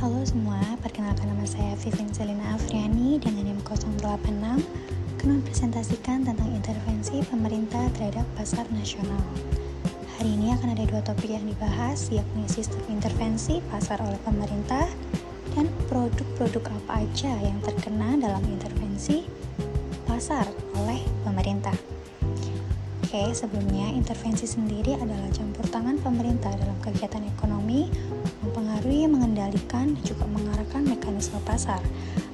Halo semua, perkenalkan nama saya Vivin Selina Afriani dengan NIM 086 akan mempresentasikan tentang intervensi pemerintah terhadap pasar nasional. Hari ini akan ada dua topik yang dibahas, yakni sistem intervensi pasar oleh pemerintah dan produk-produk apa aja yang terkena dalam intervensi pasar oleh pemerintah. Oke, sebelumnya intervensi sendiri adalah campur tangan pemerintah dalam kegiatan ekonomi, mempengaruhi, mengendalikan, dan juga mengarahkan mekanisme pasar.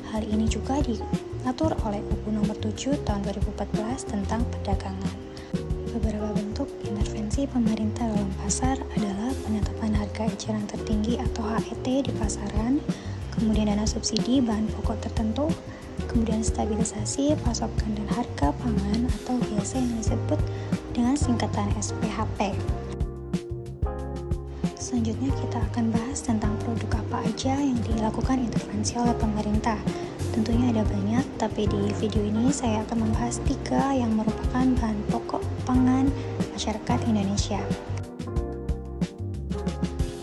Hal ini juga diatur oleh UU Nomor 7 Tahun 2014 tentang perdagangan. Beberapa bentuk intervensi pemerintah dalam pasar adalah penetapan harga eceran tertinggi atau HET di pasaran, kemudian dana subsidi bahan pokok tertentu, kemudian stabilisasi pasokan dan harga pangan atau biasa yang disebut dengan singkatan SPHP. Selanjutnya kita akan bahas tentang produk apa aja yang dilakukan intervensi oleh pemerintah. Tentunya ada banyak, tapi di video ini saya akan membahas 3 yang merupakan bahan pokok pangan masyarakat Indonesia.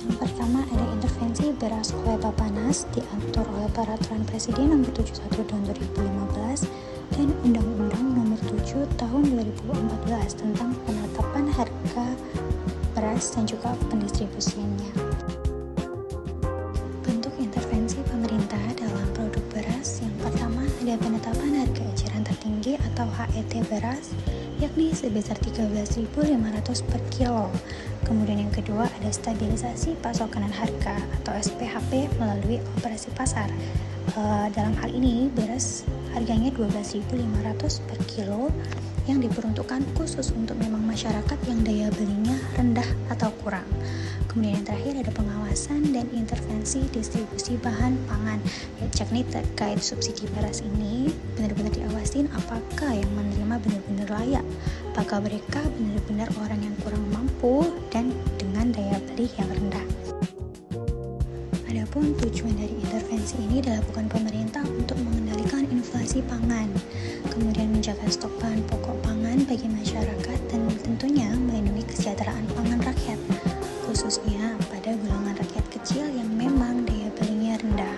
Yang pertama ada intervensi beras oleh Bappenas, diatur oleh Peraturan Presiden Nomor 71 Tahun 2015 dan Undang-Undang Nomor 7 Tahun 2014 tentang penetapan harga beras dan juga pendistribusiannya. Bentuk intervensi pemerintah dalam produk beras yang pertama ada penetapan harga eceran tertinggi atau HET beras, yakni sebesar 13.500 per kilo. Kemudian yang kedua ada stabilisasi pasokan dan harga atau SPHP melalui operasi pasar. Dalam hal ini beras harganya 12.500 per kilo yang diperuntukkan khusus untuk memang masyarakat yang daya belinya rendah atau kurang. Kemudian yang terakhir ada pengawasan dan intervensi distribusi bahan pangan, yakni terkait subsidi beras ini benar-benar diawasin apakah yang menerima benar-benar layak, apakah mereka benar-benar orang yang kurang mampu dan dengan daya beli yang rendah. Adapun tujuan dari intervensi ini dilakukan pemerintah untuk mengendalikan inflasi pangan, kemudian menjaga stok bahan pokok pangan bagi masyarakat dan tentunya melindungi kesejahteraan pangan rakyat, khususnya pada golongan rakyat kecil yang memang daya belinya rendah.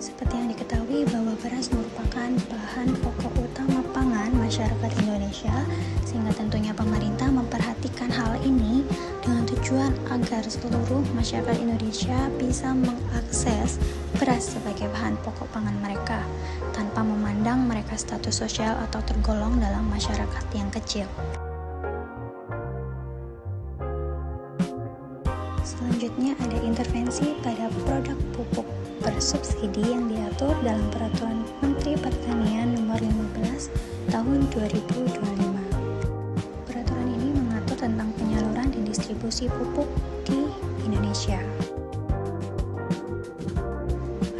Seperti yang diketahui bahwa beras merupakan bahan pokok utama pangan masyarakat Indonesia, sehingga tentunya pemerintah memperhatikan hal ini dengan tujuan agar seluruh masyarakat Indonesia bisa mengakses beras sebagai bahan pokok pangan mereka tanpa memandang mereka status sosial atau tergolong dalam masyarakat yang kecil. Selanjutnya ada intervensi pada produk pupuk bersubsidi yang diatur dalam Peraturan Menteri Pertanian Nomor 15 Tahun 2025. Peraturan ini mengatur tentang penyaluran dan distribusi pupuk di Indonesia.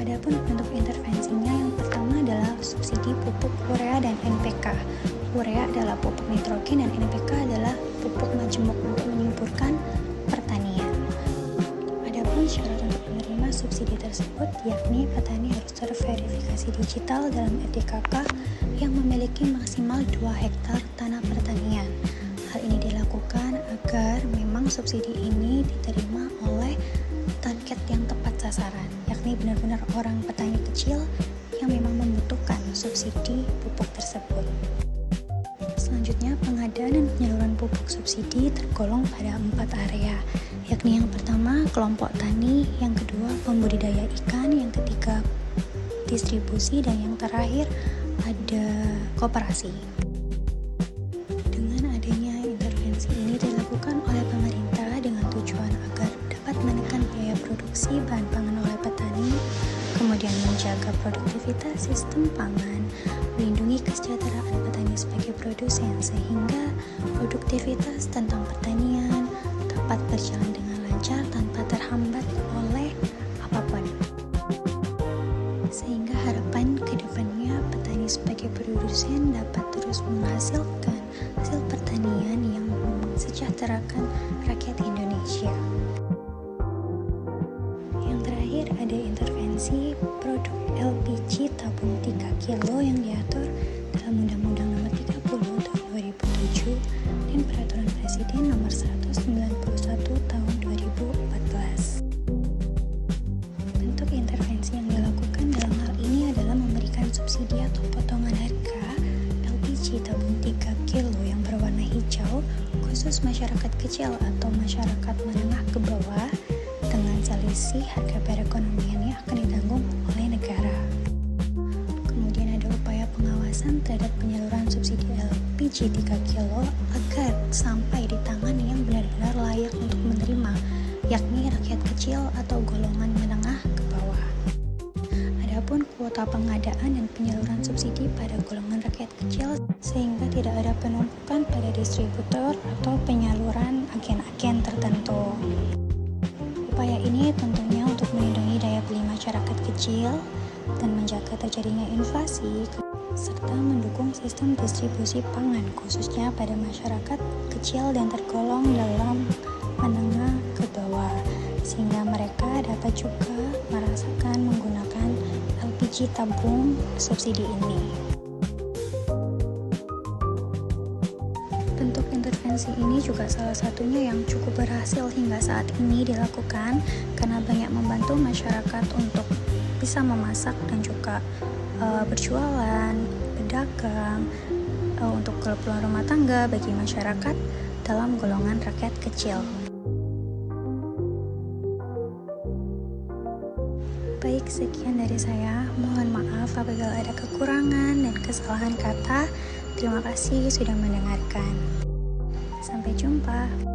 Adapun bentuk intervensinya yang pertama adalah subsidi pupuk urea dan NPK. Urea adalah pupuk nitrogen dan NPK adalah pupuk majemuk untuk menyuburkan pertanian. Adapun syarat untuk menerima subsidi tersebut yakni petani harus terverifikasi digital dalam RDKK yang memiliki maksimal 2 hektar tanah pertanian. Hal ini dilakukan agar memang subsidi ini diterima oleh target yang tepat sasaran, yakni benar-benar orang petani kecil yang memang membutuhkan subsidi pupuk tersebut. Selanjutnya, pengadaan dan penyaluran pupuk subsidi tergolong pada 4 area, yakni yang pertama kelompok tani, yang kedua pembudidaya ikan, yang ketiga distribusi, dan yang terakhir ada koperasi. Dengan adanya intervensi ini dilakukan oleh pemerintah dengan tujuan agar dapat menekan biaya produksi bahan pangan oleh petani, kemudian menjaga produktivitas sistem pangan, melindungi kesejahteraan petani sebagai produsen sehingga produktivitas tentang pertanian dapat berjalan dengan lancar tanpa terhambat oleh apapun. Sehingga harapan kedepannya petani sebagai produsen dapat terus menghasilkan hasil pertanian yang mensejahterakan rakyat Indonesia. Yang terakhir ada intervensi produk LPG tabung 3 kilo yang diatur dalam Undang-Undang Nomor 30 Tahun 2007 dan Peraturan Presiden Nomor 191 Tahun 2014. kecil atau masyarakat menengah ke bawah dengan selisih harga perekonomian yang akan ditanggung oleh negara. Kemudian ada upaya pengawasan terhadap penyaluran subsidi LPG 3 kilo agar sampai di tangan yang benar-benar layak untuk menerima, yakni rakyat kecil atau golongan menengah ke bawah. Adapun kuota pengadaan dan penyaluran subsidi pada golongan rakyat kecil sehingga tidak ada penumpukan pada distributor atau penyaluran agen-agen tertentu. Upaya ini tentunya untuk melindungi daya beli masyarakat kecil dan menjaga terjadinya inflasi serta mendukung sistem distribusi pangan khususnya pada masyarakat kecil dan tergolong dalam menengah ke bawah sehingga mereka dapat juga merasakan menggunakan LPG tabung subsidi ini. Bentuk intervensi ini juga salah satunya yang cukup berhasil hingga saat ini dilakukan karena banyak membantu masyarakat untuk bisa memasak dan juga berjualan, berdagang, untuk keperluan rumah tangga bagi masyarakat dalam golongan rakyat kecil. Baik, sekian dari saya. Mohon maaf apabila ada kekurangan dan kesalahan kata. Terima kasih sudah mendengarkan. Sampai jumpa.